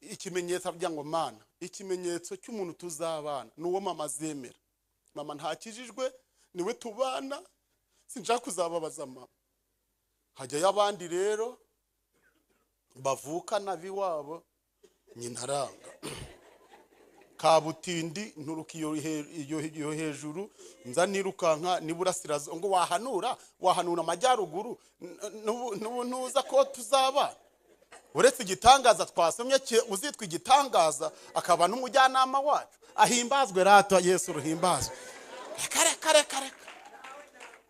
ikimenyetso avuga ngo mana ikimenyetso cy'umuntu tuzabana nuwo mama zemera. Mama ntakijijwe niwe tubana sinshaka kuzababaza mama. Hajya y'abandi rero bavukana biwabo nyina aranga kabutindi nturuka iyo hejuru nza nirukanka niburasirazo ngo wahanura amajyaruguru nuza ko tuzabana. Uretse igitangaza twasomye uzitwa igitangaza akaba n'umujyanama wacu ahimbazwe rato Yesu ruhimbazwe. Kare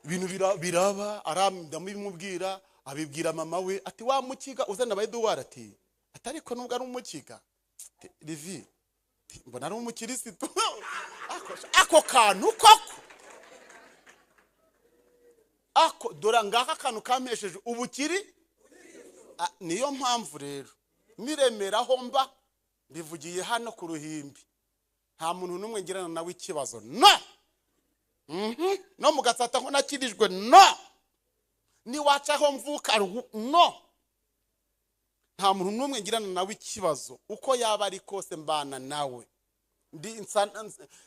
ibintu biraba aramubwira abibwira mama we ati wa mukiga uzana abayeduwara ati atariko nubwo ari umukiga Livi mbona ari umukirisitu ako kantu ako dora ngaka kantu kampesheje ubukiri. Niyo mpamvu rero niremeraho mba bivugiye hano ku ruhimbi nta muntu numwe ngirana nawe ikibazo no mugatsata ngo nakirijwe ni wacaho mvuka nta muntu numwe ngirana nawe ikibazo uko yaba ari kose mbana nawe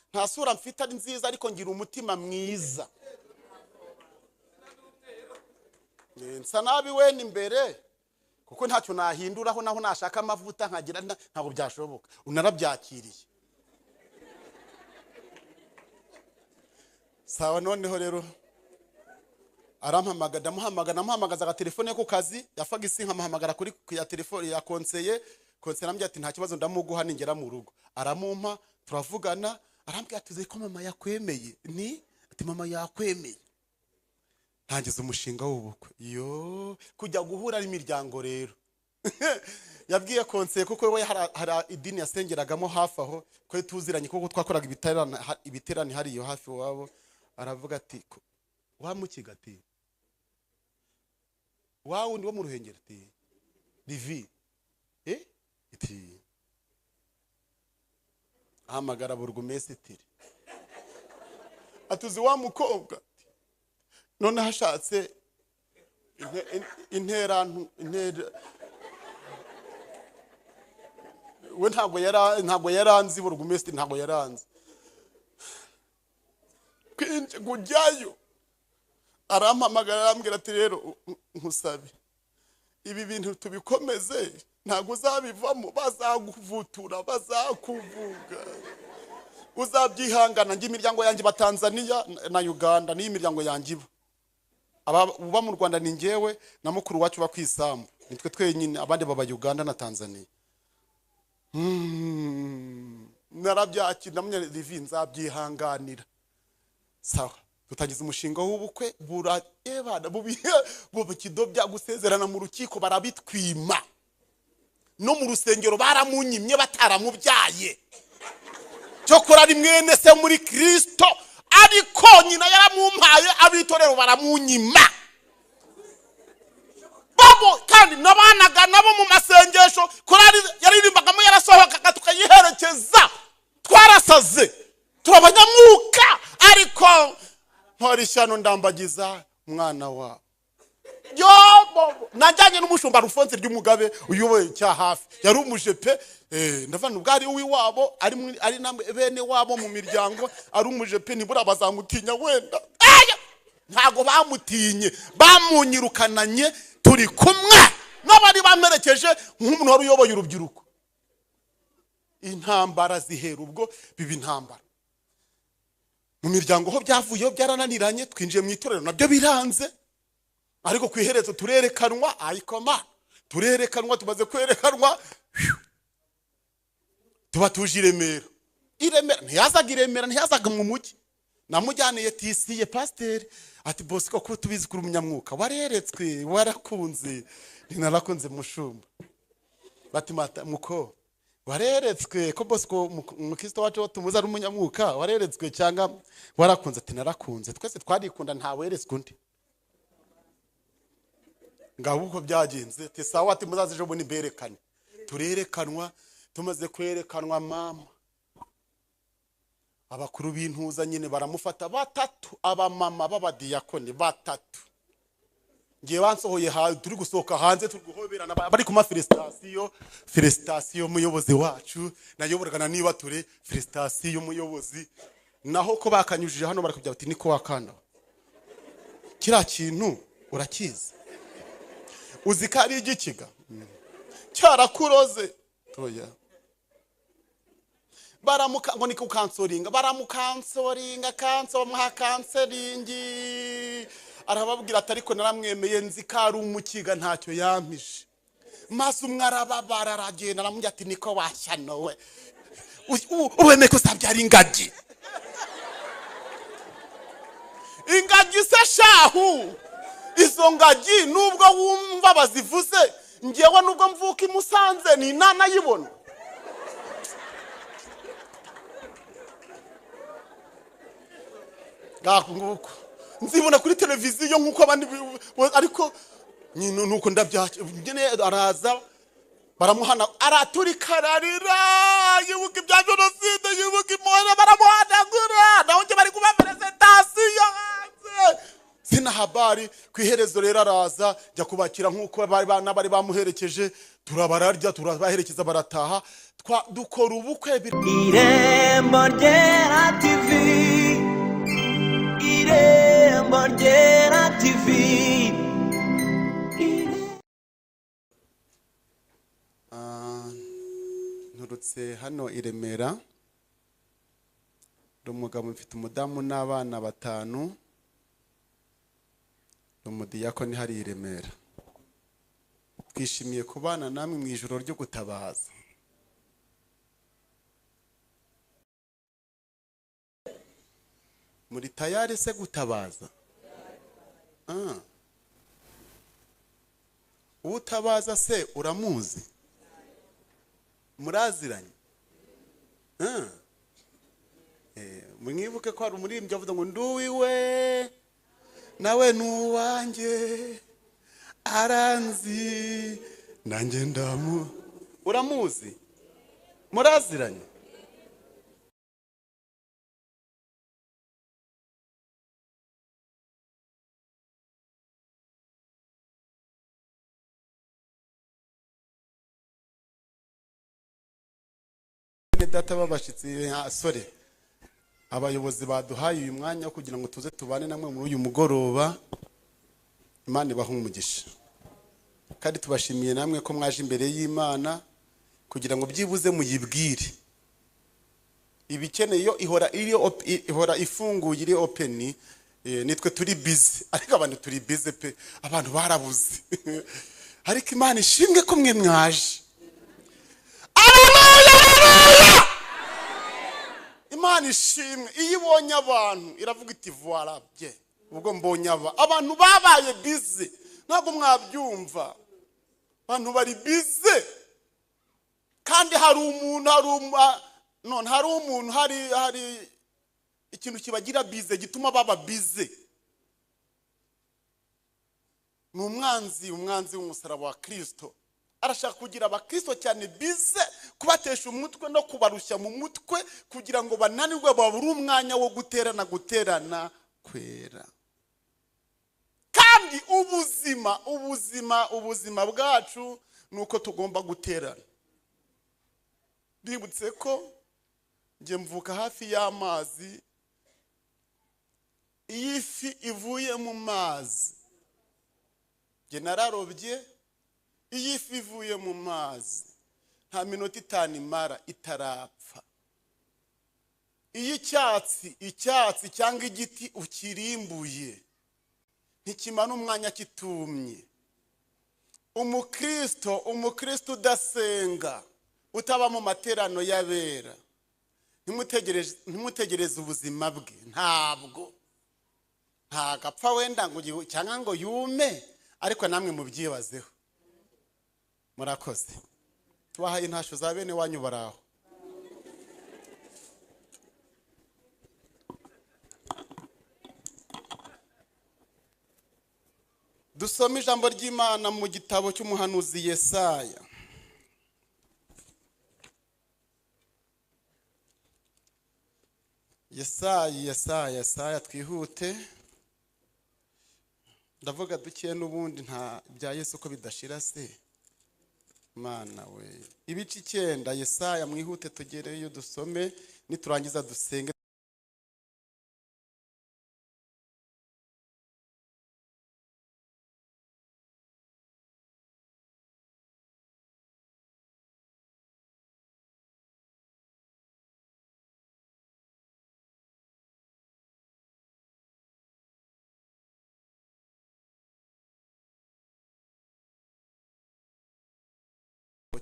nta sura mfite ari nziza ariko ngira umutima mwiza. Nsa nabi we imbere kuko ntacyo nahinduraho naho nashaka amavuta nkagira ntabwo byashoboka unarabyakiriye. Sawa noneho rero arampamagaza aga telefone ku kazi yafaga isi nkamuhamagara kuri ya telefone ya konseye namubwira ati nta kibazo ndamuguha ningera mu rugo. Aramumpa turavugana arambwira ati uzi ko mama yakwemeye ati mama yakwemeye. Ntangize umushinga w'ubukwe kujya guhura n'imiryango rero yabwiye konseye kuko we hari idini yasengeragamo hafi aho ko tuziranye kuko twakoraga ibiterane hari iyo hafi wabo. Aravuga ati wamukiga ati wundi wo mu Ruhengeri ati Livi iti ahamagara burugumesitiri atuzi wa mukobwa none hashatse intera we ntabwo yaranzi burugumesitiri ntabwo yaranzi kwinje kujyayo. Arampamagara arambwira ati rero nkusabe ibi bintu tubikomeze ntabwo uzabivamo bazaguvutura bazakuvuga uzabyihangana. Ngi imiryango yanjye Tanzania na Uganda ni imiryango yanjye uba mu Rwanda ni ngewe na mukuru wacu bakwisambu nitwe twenyine abandi baba Uganda na Tanzania. Narabyakira namwe Livi nzabyihanganira. Sawa tutangiza umushinga w'ubukwe buraebana bubi kidobya gusezerana mu rukiko barabitwima no mu rusengero baramunyimye bataramubyaye cyokora ari mwene se muri Kristo ariko nyina yaramumpaye abitorero baramunyima babo kandi nabanaga nabo mu masengesho korari yaririmbagamo yarasohokaga tukayiherekeza twarasaze turabanyamwuka ariko ntorishyano ndambagiza umwana wa najyanye n'umushumba Rufonse ry'umugabe uyoboye cya hafi yari umujepe ndavana ubwari uwiwabo ari bene wabo mu miryango ari umujepe nibura bazamutinya wenda ntago bamutinye bamunyirukananye turi kumwe n'abari bamerekeje nk'umuntu wari uyoboye urubyiruko. Intambara zihera ubwo bibi intambara mu miryango ho byavuyeho byarananiranye twinjiye mu itorero nabyo biranze ariko kwiherezo turerekanwa turerekanwa tumaze kwerekanwa tuba tuje Iremera ntiyazaga mu mujyi namujyaniye tisiye pasiteri ati Baziko ko tubizi kuri umunyamwuka wareretswe warakunze narakunze mushumba bati mata muko wareretswe ko Baziko umukristo wacu tumuza ari umunyamwuka wareretswe cyangwa warakunze ati narakunze twese twarikunda nta weretswe undi ngabo uko byagenze ati sawa ati muzaze ejo buni berekane turerekanwa tumaze kwerekanwa mama abakuru b'intuza nyine baramufata batatu abamama b'abadiyakoni batatu ngiye bansohoye turi gusohoka hanze turi guhoberana bari kuma felicitation muyobozi wacu nayoboragana niba ture felicitation muyobozi naho ko bakanyujije hano barakubya bati niko wakana kira kintu urakiza uzi ko ari igikiga cyarakuroze toya baramuka ngo niko kansoringa baramukansoringa bamuha kanseringi arababwira ati ariko naramwemeye nzi ko ari umukiga ntacyo yampishe maze umwe arababara aragenda aramubwira ati niko washyanowe uwemeye ko Nzabyara ingajyi se shahu izo ngajyi nubwo wumva bazivuze ngewe nubwo mvuka i Musanze ni nanayibona nguko nzibona kuri televiziyo nkuko abandi ariko nuko ndabyakene araza baramuhana araturika ararira yibuka ibya jenoside yibuka imore baramuhanagura naho nge bari kuba presentation hanze sina habari ku iherezo rero araza jya kubakira nkuko bari bamuherekeje turabararya turabaherekeza barataha dukora ubukwe Irembo ryera TV Irembo ryera TV nturutse hano i Remera umugabo mfite umudamu n'abana 5 umudiyakoni hari i Remera twishimiye kubana namwe mu ijoro ryo gutabaza muri tayari se gutabaza utabaza se uramuzi muraziranye mwibuke ko hari umuririmbyi avuga ngo nduwiwe nawe nuwanjye aranzi nanjye uramuzi muraziranye data babashitsi sore abayobozi baduhaye uyu mwanya kugira ngo tuze tubane namwe muri uyu mugoroba Imana ibaha umugisha kandi tubashimiye namwe ko mwaje imbere y'Imana kugira ngo byibuze muyibwire ibikeneye yo ihora ifunguye iri open nitwe turi busy ariko abantu turi busy pe abantu barabuze ariko Imana ishimwe ko mwe mwaje Imana ishimwe iyo ibonye abantu iravuga iti voilà bye ubwo mbonye abantu babaye busy ntabwo mwabyumva abantu bari busy kandi hari umuntu hari ikintu kibagira busy gituma baba busy ni umwanzi w'umusaraba wa Kristo arashaka kugira abakristo cyane bize kubatesha umutwe no kubarushya mu mutwe kugira ngo bananirwe babure umwanya wo guterana kwera kandi ubuzima bwacu nuko tugomba guterana bibutse ko nge mvuka hafi y'amazi iyi fi ivuye mu mazi nge nararobye iyi fi ivuye mu mazi nta minota 5 imara itarapfa iyi icyatsi cyangwa igiti ukirimbuye ntikimana umwanya kitumye umukristo udasenga utaba mu materano y'abera ntimutegereze ubuzima bwe ntagapfa wenda ngo cyangwa ngo yume ariko namwe mubyibazeho murakoze tubahaye intasho za bene wanyu baraho dusome ijambo ry'Imana mu gitabo cy'umuhanuzi Yesaya Yesaya twihute ndavuga dukiye n'ubundi nta bya Yesu ko bidashira se mana we. Ibice 9 Yesaya mwihute tugereyo dusome niturangiza dusenge.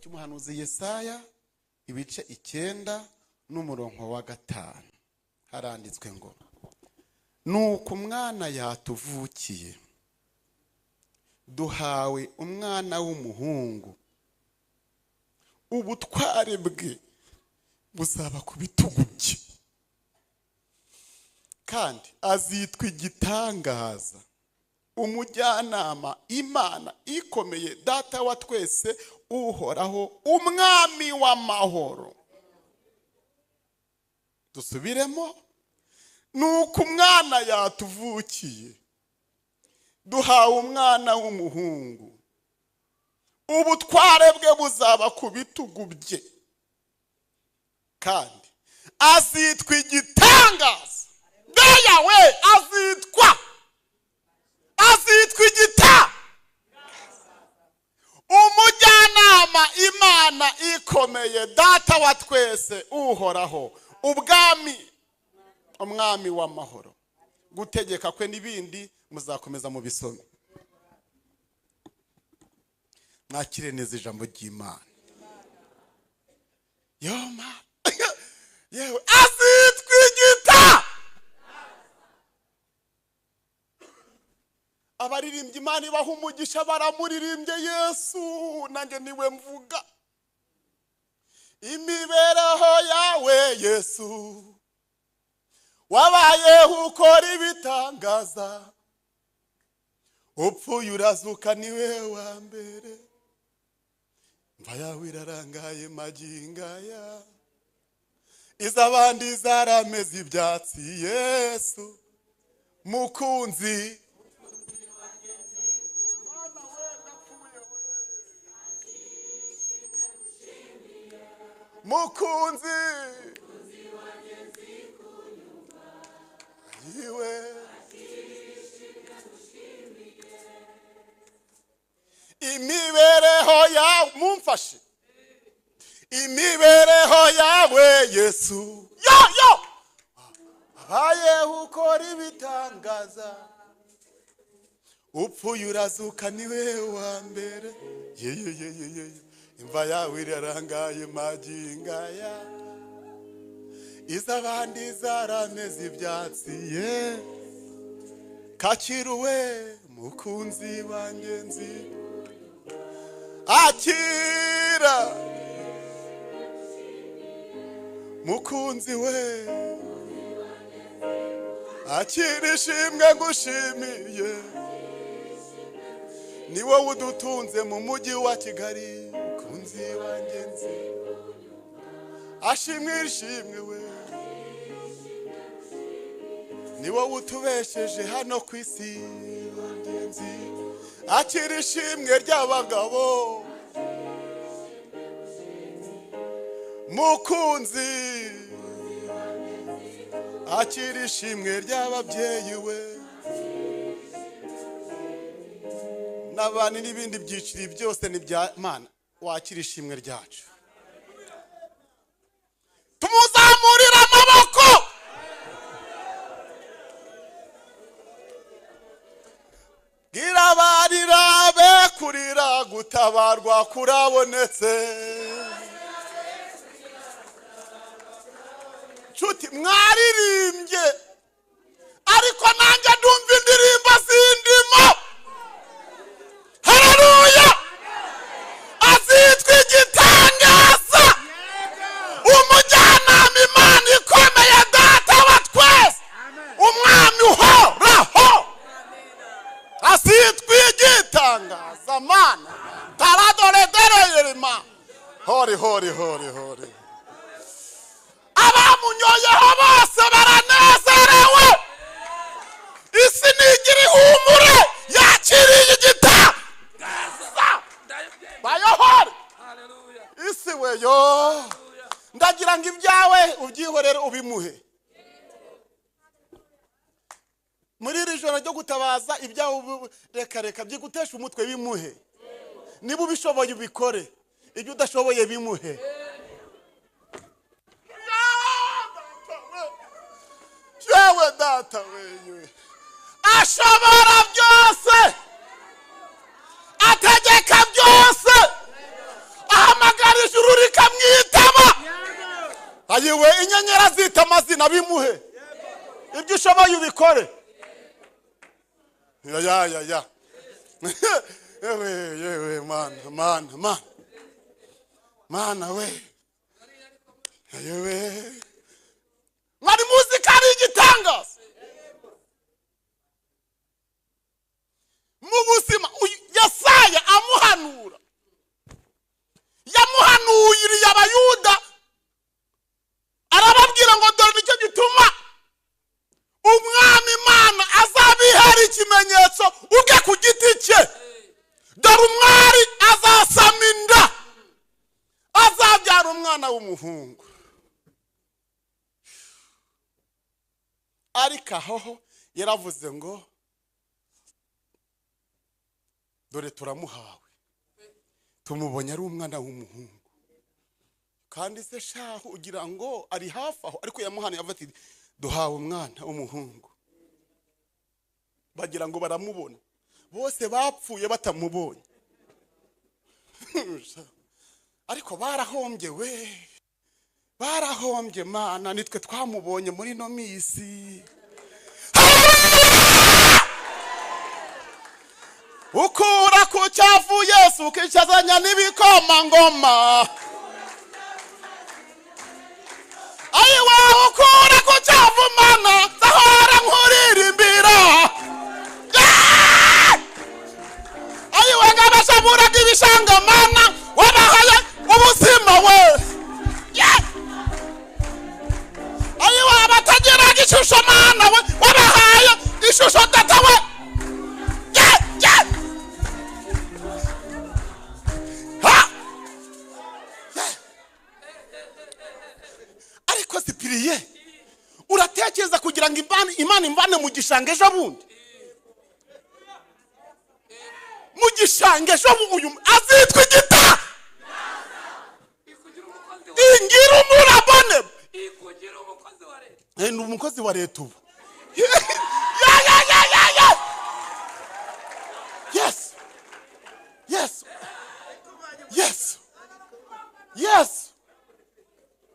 Cy'umuhanuzi Yesaya ibice 9 n'umurongo wa 5 haranditswe ngo nuko umwana yatuvukiye duhawe umwana w'umuhungu ubutware bwe buzaba ku bitugu bye kandi azitwa igitangaza umujyanama Imana ikomeye data wa twese uhoraho umwami w'amahoro. Dusubiremo nuko umwana yatuvukiye duhawe umwana w'umuhungu ubutware bwe buzaba ku bitugu bye kandi azitwa igitangaza. Yawe azitwa igitangaza umujyanama Imana ikomeye data wa twese uhoraho umwami w'amahoro. Gutegeka kwe n'ibindi muzakomeza mu bisome. Mwakire neza ijambo ry'Imana. Yoma yewe azitwa igitangaza. Abaririmbyi Imana ibaha umugisha baramuririmbye Yesu nanjye niwe mvuga. Imibereho yawe Yesu wabayeho ukora ibitangaza upfuye urazuka niwe wa mbere mva yawe irarangaye magingaya izabandi zarameze ibyatsi Yesu mukunzi mukunzi yiwe imibereho yawe mumfashe imibereho yawe Yesu yo abayeho ukora ibitangaza upfuye urazuka niwe wa mbere ye imva yawe irarangaye magingaya izabandi zarameze ibyatsi ye kakiruwe mukunzi wanjye nzi akira mukunzi we akira ishimwe gushimiye ni wowe udutunze mu mujyi wa Kigali mukunzi wanjye nzi ashimwe ishimwe we ni wowe utubesheje hano ku isi wanjye nzi akira ishimwe ry'abagabo mukunzi akira ishimwe ry'ababyeyi we n'abandi n'ibindi byiciri byose ni bya Mana wakira ishimwe ryacu tumuzamurira amaboko gira barira be kurira gutabarwa kurabonetse nshuti mwaririmbye ariko nanjye ndumva indirimbo zindimo. Haleluya azitwa igitangaza umujyanama Imana ikomeye data wa twese umwami uhoraho azitwa igitangaza Mana taradore dereyerima hori abamunyoyeho bose baranezerewe isi nigira ihumure siwe yo ndagira ngo ibyawe ubyihorere ubimuhe muri iri joro ryo gutabaza ibyawe reka byigutesha umutwe bimuhe niba ubishoboye ubikore ibyo udashoboye bimuhe yewe data wewe ashobora byose ategeka byose ahamagara ijuru rikamwitaba ayiwe inyenyeri azita amazina bimuhe ibyo ushoboye ubikore ya yewe mana we yewe mwari muzi ko ari igitangaza mu buzima Yesaya amuhanura yamuhanuriye abayuda arababwira ngo dore nicyo gituma umwami Imana azabihera ikimenyetso ubwe ku giti cye dore umwari azasama inda azabyara umwana w'umuhungu ariko aho yaravuze ngo dore turamuhawe tumubonye ari umwana w'umuhungu kandi se shaho ugira ngo ari hafi aho ariko yamuhana yavuze ati duhawe umwana w'umuhungu bagira ngo baramubona bose bapfuye batamubonye ariko barahombye we barahombye mana nitwe twamubonye muri no misi ukura ku cyavu Yesu ukicazanya n'ibikomangoma ayiwe ukura ku cyavu mana zahora nkuririmbira ayiwe ngabashaburaga ibishanga mana wabahaye ubuzima we ayiwe abatagiraga ishusho mana we wabahaye ishusho data we ariko sipiriye uratekereza kugira ngo Imana imvane mu gishanga ejo bundi mu gishanga ejo uyu azitwa igita ingira umurabone ni umukozi wa leta ubu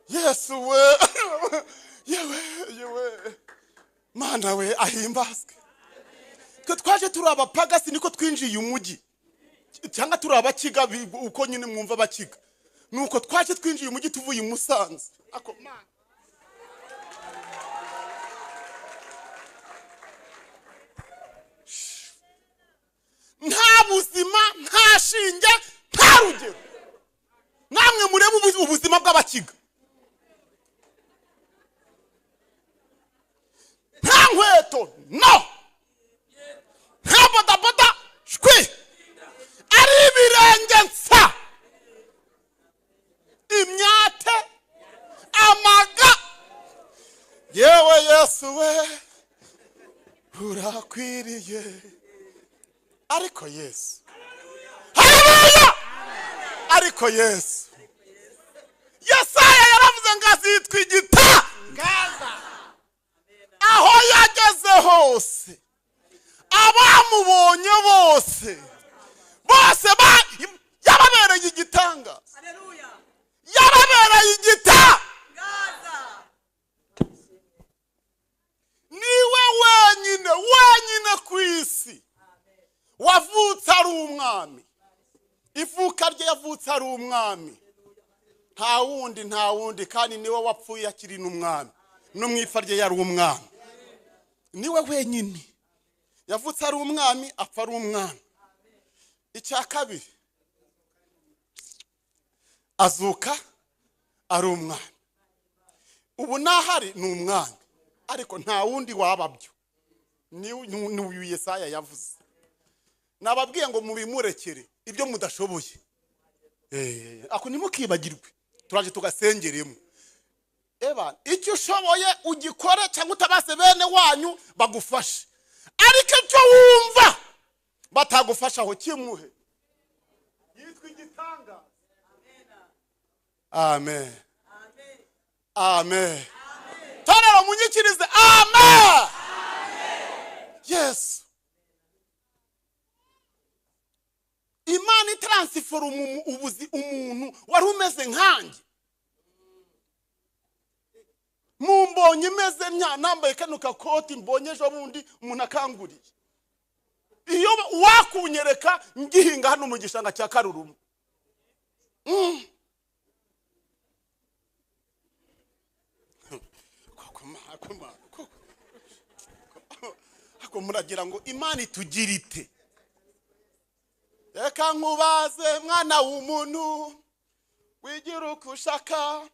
yes we yewe mana we ahimbazwe twe twaje turi abapagasi niko twinjiye umujyi cyangwa turi abakiga uko nyine mwumva abakiga nuko twaje twinjiye umujyi tuvuye Musanze ako mana nta buzima nta shinge nta rugero namwe murebe ubuzima bw'abakiga nta nkweto no nta bodaboda shwi ari ibirenge nsa imyate amaga yewe Yesu we urakwiriye ariko Yesu haleluya ariko Yesu Yesaya yaravuze ngo azitwa igitangaza aho yageze hose abamubonye bose yababereye igitangaza haleluya yababereye igitangaza niwe wenyine ku isi wavutse ari umwami ivuka rye yavutse ari umwami nta wundi kandi niwe wapfuye akiri n'umwami no mwipfa rye yari umwami niwe wenyine yavutse ari umwami apfa ari umwami icya kabiri azuka ari umwami ubu nahari ni umwami ariko nta wundi wababyo ni uyu Yesaya yavuze nababwiye ngo mubimurekere ibyo mudashoboye ako ntimukibagirwe turaje tugasengeremo eba icyo ushoboye ugikore cyangwa utabase bene wanyu bagufashe ariko icyo wumva batagufasha aho kimuhe yitwa igitanga. Amen. Amen. Torero munyikirize amen. Yes. Imana itransforma umuntu wari umeze nkanjye. Mumbonye meze nambaye kano kakoti mbonye ejo bundi umuntu akanguriye. Iyo wakunyereka ngihinga hano mu gishanga cya Karurumu. Ako muragira ngo Imana itugirite. Reka nkubaze mwana w'umuntu wigira uko ushaka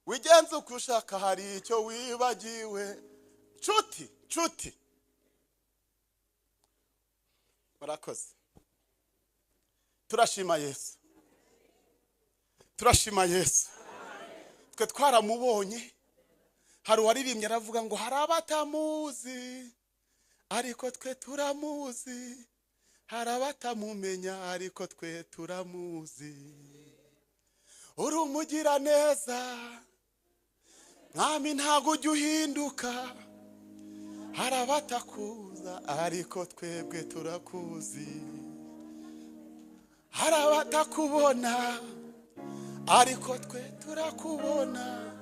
wigenza uko ushaka hari icyo wibagiwe nshuti murakoze. Turashima Yesu twe twaramubonye. Hari waririmbye aravuga ngo hari abatamuzi ariko twe turamuzi, hari abatamumenya ariko twe turamuzi. Uri umugira neza mwami ntago ujya uhinduka, hari abatakuza ariko twebwe turakuzi, hari abatakubona ariko twe turakubona,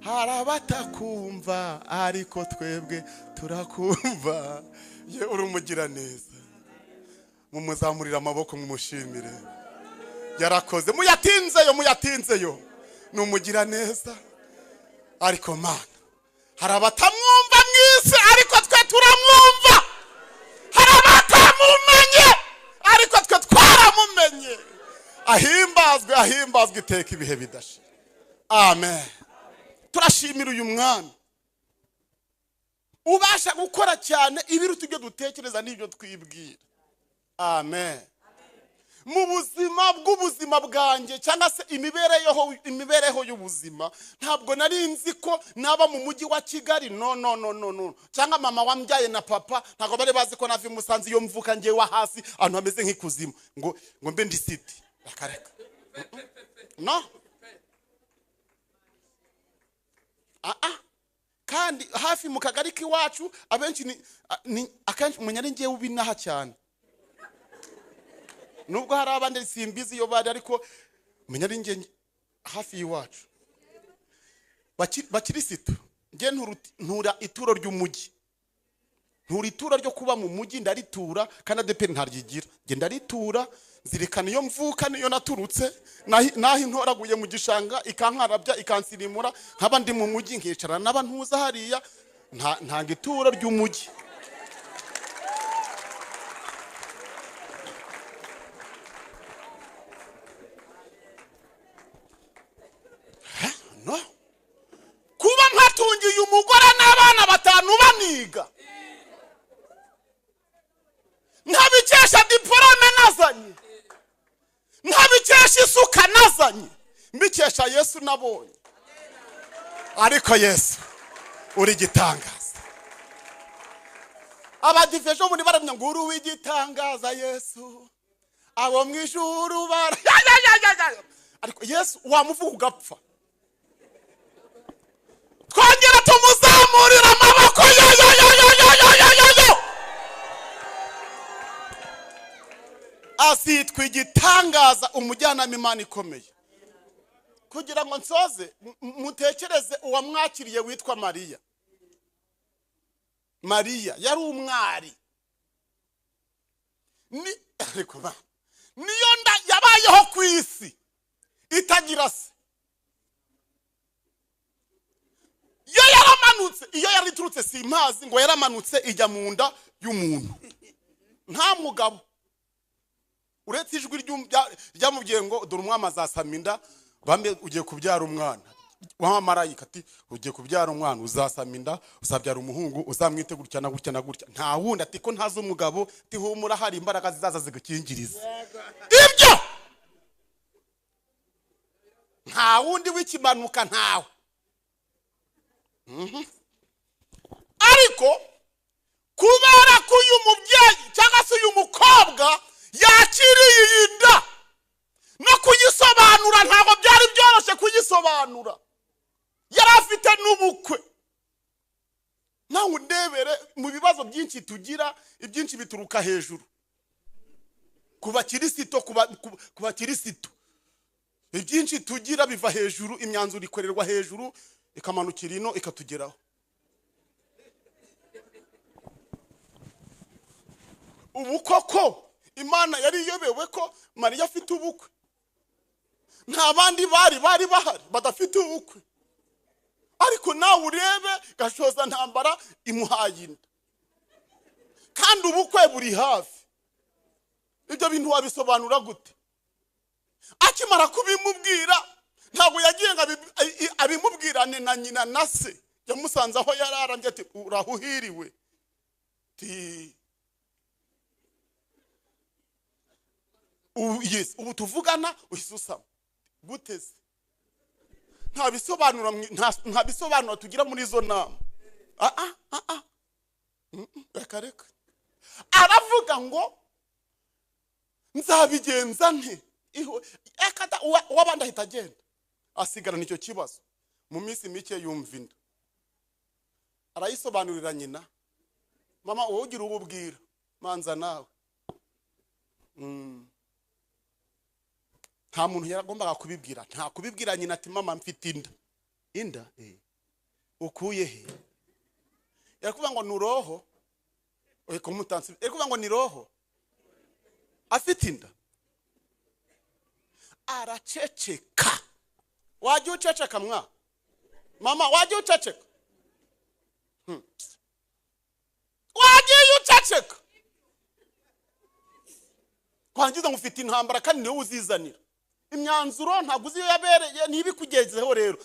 hari abatakumva ariko twebwe turakumva. Ye uri umugira neza, mumuzamurira amaboko mumushimire. Yarakoze muyatinzeyo ni umugira neza. Ariko Mana hari abatamwumva mwese ariko twe turamwumva, hari abatamumenye ariko twe twaramumenye. Ahimbazwe iteka ibihe bidashira. Amen. Turashimira uyu mwana ubasha gukora cyane ibiruta ibyo dutekereza n'ibyo twibwira. Amen. Mu buzima bwanjye cyangwa se imibereho y'ubuzima ntabwo nari nzi ko naba mu mujyi wa Kigali. No. Cyangwa mama wambyaye na papa ntabwo bari bazi ko navi Musanze iyo mvuka ngiye wa hasi ahantu hameze nk'ikuzimu ngo mbe ndi city. Akareka. No. Kandi hafi mu kagari k'iwacu abenshi ni akenshi umunyari ngiye ubinaha cyane. Nubwo hari abandi simbizi yo bari ariko umunyari ngiye hafi y'iwacu. Bakirisitu ngiye ntura ituro ry'umujyi. Ntura ituro ryo kuba mu mujyi ndaritura kandi adeperi ntaryigira. Nge ndaritura zirikana iyo mvuka niyo naturutse nahi ntoraguye mu gishanga ikankarabya ikansirimura nkaba ndi mu mujyi nkicara naba ntuza hariya nta gituro ry'umujyi. No kuba mpatungiye umugore n'abana batanu baniga ntabikesha diplome nazanye, ntabikesha isuka nazanye, mbikesha Yesu nabonye. Ariko Yesu uri gitangaza. Abadivejo muri baramya ngo uri w'igitangaza Yesu, abo mwijuru bara ariko Yesu wamuvuga ugapfa. Twongera tumuzamurira amaboko yo. Azitwa igitangaza, umujyanama Imana ikomeye. Kugira ngo nsoze mutekereze uwamwakiriye witwa Mariya yari umwari. Ariko niyo nda yabayeho ku isi itagira se. Iyo yariturutse simazi ngo yaramanutse ijya mu nda y'umuntu. Nta mugabo uretse ijwi ryamubwiye ngo dore umwami azasama inda, bambe ugiye kubyara umwana. Wa marayika ati ugiye kubyara umwana uzasama inda, uzabyara umuhungu, uzamwite gutya na gutya na gutya. Nta wundi ati ko ntazi umugabo, ati humura hari imbaraga zizaza zigakingiriza. Ibyo nta wundi w'ikimanuka ntawe. Ariko kubera ko uyu mubyeyi cyangwa se uyu mukobwa yakiriye iyi nda no kuyisobanura ntabwo byari byoroshye kuyisobanura, yari afite n'ubukwe. nawe ndebere mu bibazo byinshi tugira, ibyinshi bituruka hejuru ku bakirisito, ibyinshi tugira biva hejuru, imyanzuro ikorerwa hejuru ikamanukira ino ikatugeraho. Ubu koko Imana yari iyobewe ko Mariya afite ubukwe, nta bandi bari bahari badafite ubukwe. Ariko nawe urebe Gashoza Ntambara imuhaye inda kandi ubukwe buri hafi. Ibyo bintu wabisobanura gute? Akimara kubimubwira ntabwo yagiye ngo abimubwirane na nyina na se, yamusanze aho yararambye ati urahuhiriwe yes, ubu tuvugana uhisusama guteze. Nta bisobanura tugira muri izo nama. Reka aravuga ngo nzabigenza nte, wabandi ahita agenda asigarana icyo kibazo. Mu minsi mike yumva inda, arayisobanurira nyina. Mama wowe ugira ububwira manza nawe. Nta muntu yaragombaga kubibwira, nta kubibwira nyina ati mama mfite inda ukuye he? Yakuvuga ngo nuroho kumutansi, yakuvuga ngo ni roho afite inda. Araceceka. Wajya uceceka mwa mama, wajya uceceka, wajya uceceka. Kwangiza ngufite intambara kandi niwe uzizanira imyanzuro, ntabwo uzi yabereye ntibikugezeho. Rero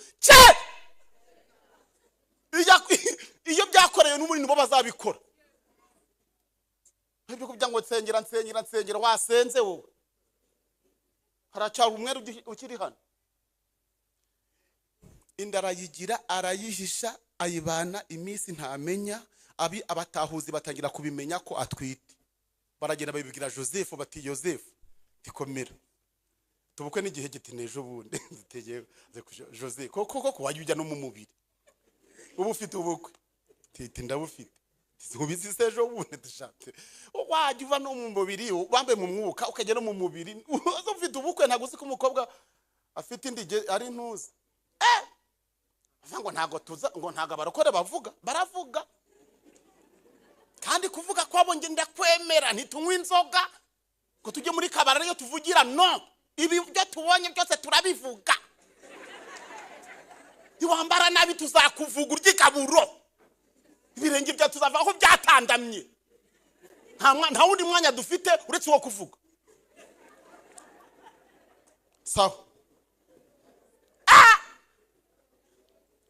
iyo byakoreye n'umuri nibo bazabikora. Ibyo kugira ngo nsengera wasenze wowe, haracyari umwere ukiri hano. Inda arayigira, arayihisha, ayibana iminsi ntamenya. Abatahuzi batangira kubimenya ko atwite, baragenda babibwira Joseph bati Joseph tikomera tubukwe n'igihe giti nejo bundi zitegeye Joseph koko wajya no mu mubiri ubu ufite ubukwe titi ndabufite zubisi sejo bundi dushatse wajya uva no mu mubiri bambe mu mwuka ukagera mu mubiri ufite ubukwe. Ntago uzi ko umukobwa afite indige ari ntuzi ngo ntago tuza ngo ntago abarokore baravuga kandi kuvuga kwabo nge ndakwemera ntitunywa inzoga ko tujye muri kabara yo tuvugira no, ibi byo tubonye byose turabivuga. Iwambara nabi tuzakuvuga urgikaburo, ibirenge bya tuzavaho byatandamye. Nta wundi mwanya dufite uretse wo kuvuga. Sawa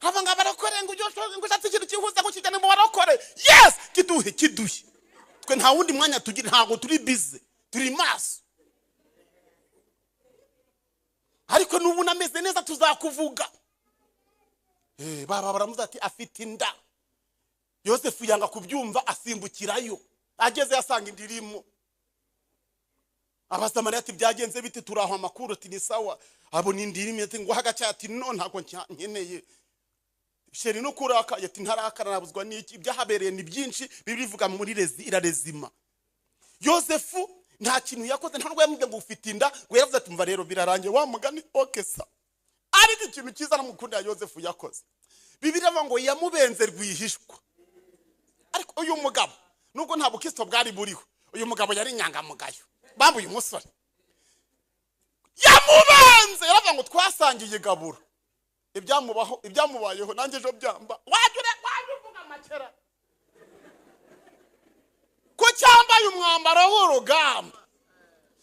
Havanga barakore ngo ushatse ikintu kihuza ko kijyane mu barakore. Yes, kiduhe. Twe nta wundi mwanya tugira, ntago turi busy, turi maso. Ariko nubu nameze neza tuzakuvuga. Baba baramuza ati afite inda. Yosefu yanga kubyumva asimbukirayo. Ageze yasanga indirimo. Abasamariya ati byagenze bite? Turaho amakuru ati ni sawa. Abo ni indirimo ati ngo hagaca ati no ntago nkeneye. Sheri no kuraka yati ntarakara nabuzwa n'iki, byahabereye ni byinshi bibivuga muri irarezima. Yosefu nta kintu yakoze, nta nubwo yamubwiye ngo ufite inda, ngo yaravuze ati mva rero birarangiye wa mugani okesa. Ariko ikintu cyiza namukunda Yosefu yakoze, Bibiliya avuga ngo yamubenze rwihishwa. Ariko uyu mugabo nubwo nta bukristo bwari buriho, uyu mugabo yari inyangamugayo. Bambuye umusore yamubenze, yaravuga ngo twasangiye gaburo. Ibyamubayeho nanjye ejo byamba. Wajure uvuga amakera ko cyambaye umwambaro w'urugamba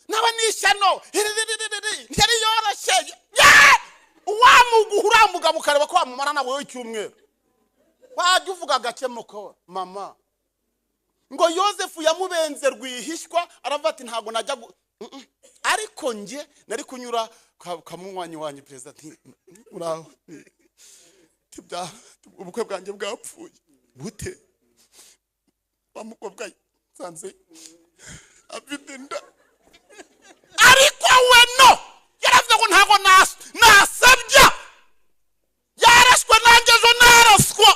naba nishyano ntiyari yoroshye. Uwamuguhura mugabo ukareba ko wamumara nawe w'icyumweru. Wajya uvuga gakemuko mama ngo Yosefu yamubenze rwihishwa. Aravuga ati ntago najya ariko nge nari kunyura kamunywanyi wanyu perezida uraho ubukwe bwanjye bwapfuye bute bamukobwa sanze afite inda ariko we no yaravuze ngo ntago nasabya yarashwe nanjye ejo naraswa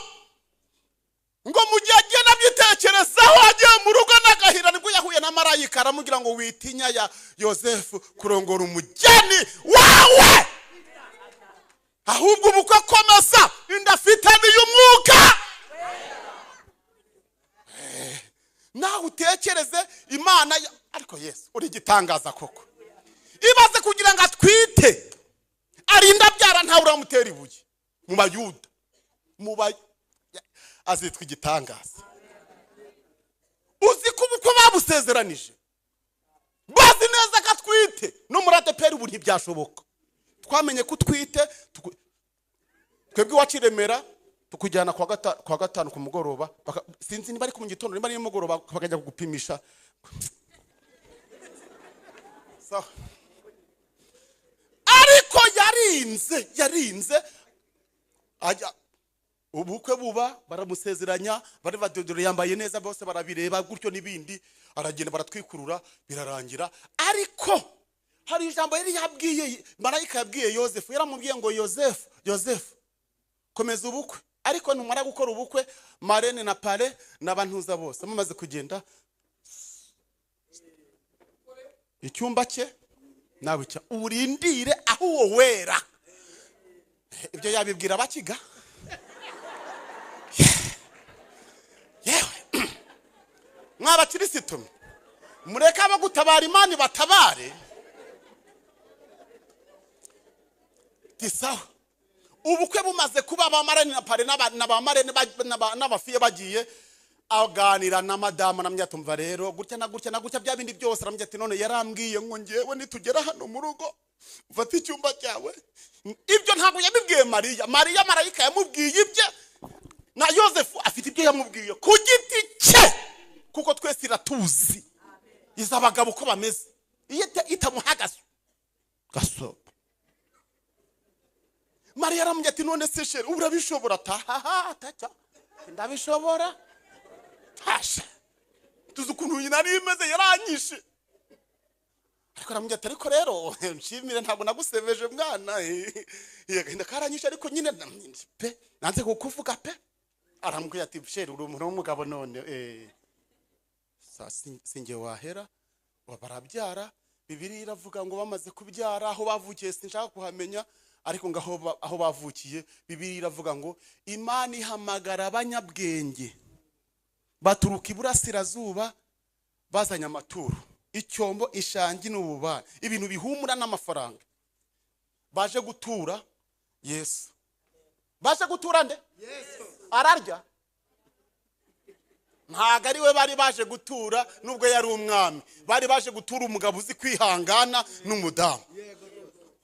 ngo mu gihe agiye nabyitekerezaho agiye mu rugo n'agahira nibwo yahuye na marayika aramubwira ngo witinya ya Yosefu kurongora umugeni wawe ahubwo ubukwe komeza inda afite n'iy'umwuka nawe utekereze Imana ariko Yesu uri gitangaza koko ibaze kugira ngo atwite arinda byara ntawe uramutera ibuye mu bayuda azitwa igitangaza uzi ko ubukwe babusezeranije bazi neza ko atwite no muri ADPR ubu ntibyashoboka twamenye ko utwite twebwe waciremera tukujyana kwa gatanu ku mugoroba sinzi niba ari ku gitondo niba ari mugoroba bakajya kugupimisha ariko yarinze ajya ubukwe buba baramusezeranya bari badodoro yambaye neza bose barabireba gutyo nibindi aragenda baratwikurura birarangira ariko hari ijambo yari yabwiye marayika yabwiye Yosefu yaramubwiye ngo Yosefu komeza ubukwe ariko numara gukora ubukwe marene na pare n'abantuza bose mumaze kugenda icyumba cye nawe cya urindire aho uwo wera ibyo yabibwira abakiga yewe mw'abakristo mureke abo gutabara Imana batabare tisawa ubukwe bumaze kuba abamarene na pare n'abamarene n'abafiye bagiye aganira na madama namyatumva rero gutya na gutya bya bindi byose aramye ati none yarambwiye ngo ngewe nitugera hano mu rugo ufata icyumba cyawe ibyo ntabwo yabibwiye Mariya marayika yamubwiye ibye na Yosefu afite ibyo yamubwiye ku giti cye kuko twese iratuzi izabagabo uko bameze itamuhagaze gasoba Mariya aramye ati none se shere urabishobora tacha ndabishobora hasha tuzi ukuntu nyina ari imeze yaranyishe ariko aramye ati ariko rero nshimire ntabwo nagusebeje mwana yagahinda karanyishe ariko nyine pe nanze kukuvuga pe arambwiye ati shere uri umuntu w'umugabo none singe wahera barabyara Bibiliya iravuga ngo bamaze kubyara aho bavukiye sinshaka kuhamenya ariko ngaho aho bavukiye Bibiliya iravuga ngo Imana ihamagara abanyabwenge baturuka iburasirazuba bazanya amaturo icyombo ishangi n'ububani ibintu bihumura n'amafaranga baje gutura Yesu baje gutura nde Yesu ararya ntago ari we bari baje gutura nubwo yari umwami bari baje gutura umugabo uzi kwihangana n'umudamu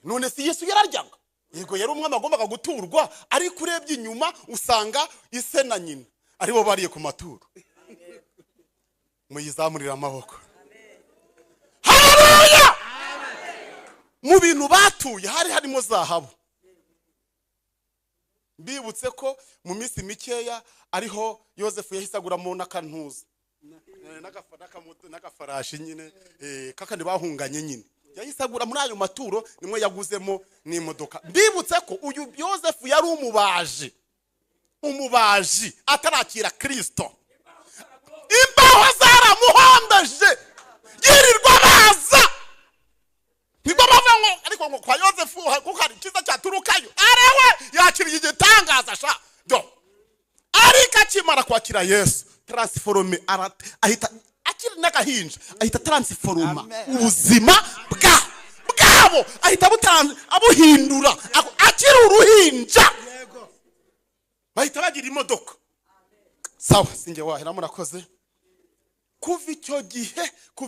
none si Yesu yararyaga yego yari umwami agombaga guturwa ariko urebye inyuma usanga ise na nyina aribo bariye ku maturo muyizamurira amaboko haleluya mu bintu batuye harimo zahabu bibutse ko mu minsi mikeya ariho Yosefu yahisaguramo n'akantuza n'agafarashi nyine kakandi bahunganye nyine yahisagura muri ayo maturo nimwe yaguzemo n'imodoka bibutse ko uyu Yosefu yari umubaji atarakira Kristo imbaho zaramuhombeje yirirwa baza nibwo bavuga ngo ariko ngo kwa Yosefu kuko hari kiza cyaturukayo arewe yakiriye igitangaza sha ariko akimara kwakira Yesu transforme ahita akiri n'agahinja ahita transforma ubuzima bwabo ahita abuhindura akiri uruhinja bahita bagira imodoka sawa singe wahera murakoze kuva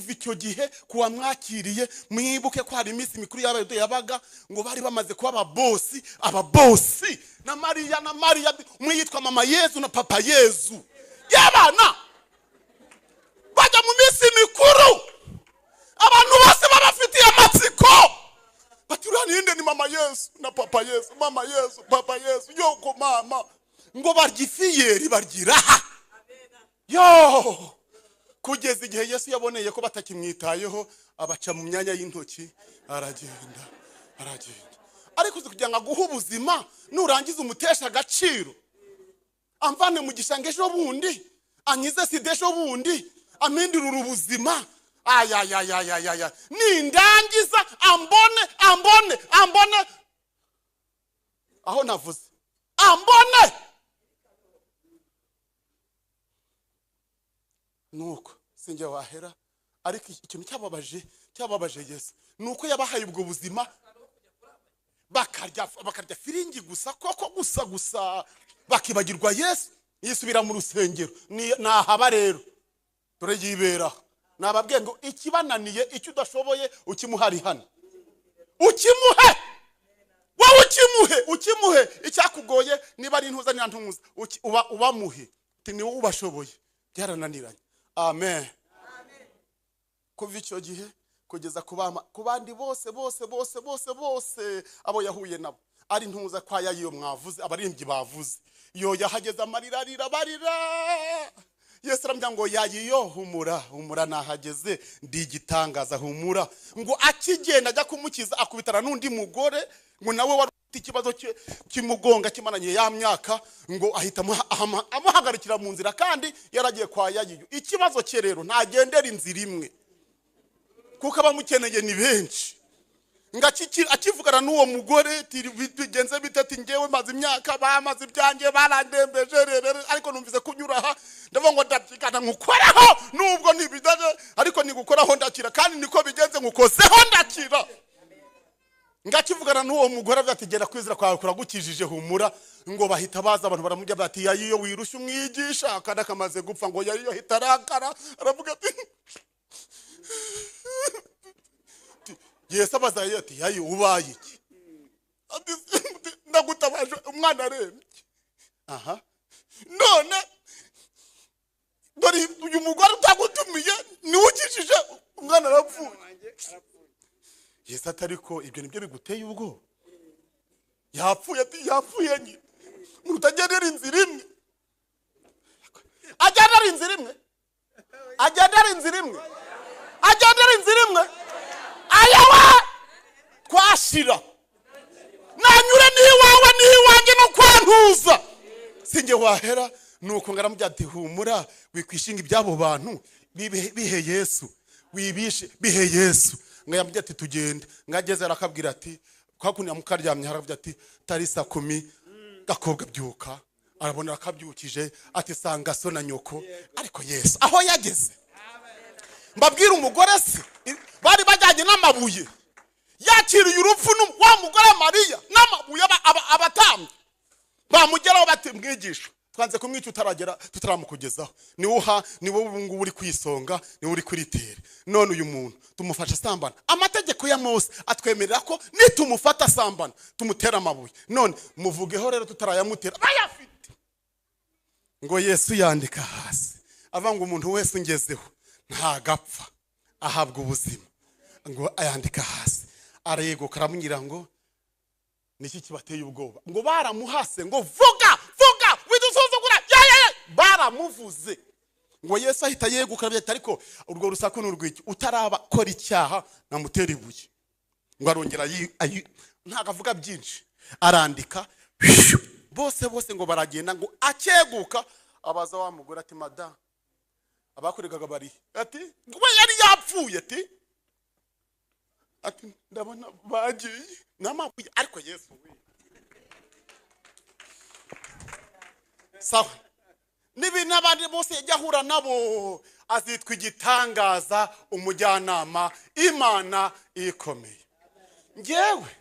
icyo gihe kuwa mwakiriye mwibuke ko hari iminsi mikuru y'abayuda yabaga ngo bari bamaze kuba ababosi na Mariya mwitwa mama Yezu na papa Yezu yabana bajya mu minsi mikuru abantu bose babafitiye amatsiko bati uraninde ni mama Yesu na papa Yesu, mama Yesu papa Yesu, yoko mama, ngo bargifiyeri bargiraha. Yo, kugeza igihe Yesu yaboneye ko batakimwitayeho, abaca mu myanya y'intoki, aragenda. Ariko kugira ngo aguhe ubuzima, nurangiza umutesha agaciro, amvane mu gishanga ejo bundi, anyize sida ejo bundi, amindurura ubuzima. Ayayayayayaya, nindangiza ambone aho navuze, ambone nuko sinjye wahera. Ariko ikintu cyababaje Yesu nuko yabahaye ubwo buzima, bakarya firingi gusa, koko gusa bakibagirwa Yesu. Yisubira mu rusengero, nahaba rero dore yibera. Nababwiye ngo ikibananiye, icyo udashoboye ukimuhari hano, ukimuhe wowe, ukimuhe icyakugoye. Niba ari intuza n'antumuza, ubamuhe ati ni wowe ubashoboye. Byarananiranye. Amen. Kuva icyo gihe kugeza ku bandi bose abo yahuye nabo, ari intuza kwa yayo mwavuze, abarimbyi bavuze, yo yahageze amarira barira. Yesu aramubwira ngo yayiyo, humura nahageze, ndi igitangaza, humura. Ngo akigenda ajya kumukiza, akubitana n'undi mugore, ngo nawe wari ufite ikibazo kimugonga kimananye ya myaka, ngo ahita amuhagarikira mu nzira, kandi yaragiye kwa yayiyo. Ikibazo cye rero ntagendera inzira imwe, kuko abamukeneye ni benshi. Akivugana n'uwo mugore, bigenze bitatu, ngewe maze imyaka, bamaze ibyanjye, barandembeje, ariko numvise kunyura aha, ndavuga ngo ndabyigana ngukoraho, nubwo nibidaje, ariko nigukoraho ndakira, kandi niko bigenze, ngukozeho ndakira. Akivugana n'uwo mugore, ati gera kwizera kwawe kuragukijije, humura. Ngo bahita baza abantu baramujya bati yayiyo wirushye umwigisha, kandi akamaze gupfa. Ngo yayiyo hita arakara, aravuga ati Yesu abaza ati yayi ubaye iki? Ndagutabaje umwana arembye. None dore uyu mugore utagutumiye niwe ukijije umwana arapfuye. Yesu atariko ibyo nibyo biguteye ubwo? Yapfuye nyine. Mutagendera inzira imwe. Agendera inzira imwe. Ayawa twashira. Nanyure niwawe niwanjye no kwantuza. Sinjye wahera. Nuko ngaramujya ati humura, wikwishinga ibyabo bantu, bihe Yesu, wibishe bihe Yesu. Ngayamujya ati tugende. Ngageze arakabwira ati kwakundi amukaryamye, haravuga ati tarisa 10 gakobwa byuka. Arabona akabyukije, ati sanga so na nyoko. Ariko Yesu aho yageze, mbabwira umugore se bari bajyanye n'amabuye, yakiriye urupfu wa mugore Mariya n'amabuye, abatambye bamugeraho bati mwigisha twanze kumwica tutaramukugezaho, ni wowe ubungu uri kwisonga, ni uri kuritere. None uyu muntu tumufasha sambana, amategeko ya Mose atwemerera ko nitumufata sambana tumutera amabuye. None muvugeho rero tutarayamutera bayafite. Ngo Yesu yandika hasi avanga umuntu wese ungezeho ntagapfa, ahabwa ubuzima. Ngo ayandika hasi, arego karamunyira ngo niki kibateye ubwoba. Ngo baramuhase, ngo vuga widusuzugura, baramuvuze. Ngo Yesu ahita yegukana byati, ariko urwo rusaku n'urwiki utaraba kora icyaha namutera ibuye. Ngo arongera ntagavuga byinshi, arandika bose ngo baragenda. Ngo akeguka abaza wa mugore ati madame abakoregaga bari, ati ngo yari yapfuye, ati ndabona bagiye n'amabuye. Ariko Yesu we sawa n'ibintu abandi bose yajya ahura nabo, azitwa igitangaza, umujyanama, Imana ikomeye. Ngewe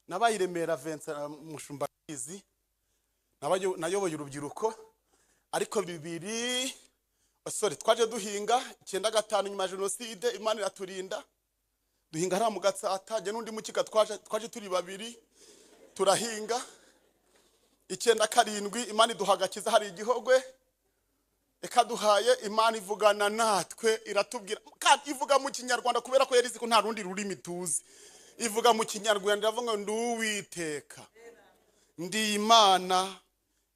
nabaye Remera Vincent Mushumba Kizi, nayoboye urubyiruko. Ariko twaje duhinga 95 nyuma ya jenoside, Imana iraturinda duhinga hara mu Gatsata, je n'undi mukika twaje turi babiri turahinga. 97 Imana iduhagakiza hari igihogwe, ikaduhaye Imana ivugana natwe iratubwira kandi ivuga mu Kinyarwanda kubera ko yarizi ko nta rundi rurimi tuzi. Ivuga mu Kinyarwanda iravuga ndi Uwiteka, ndi Imana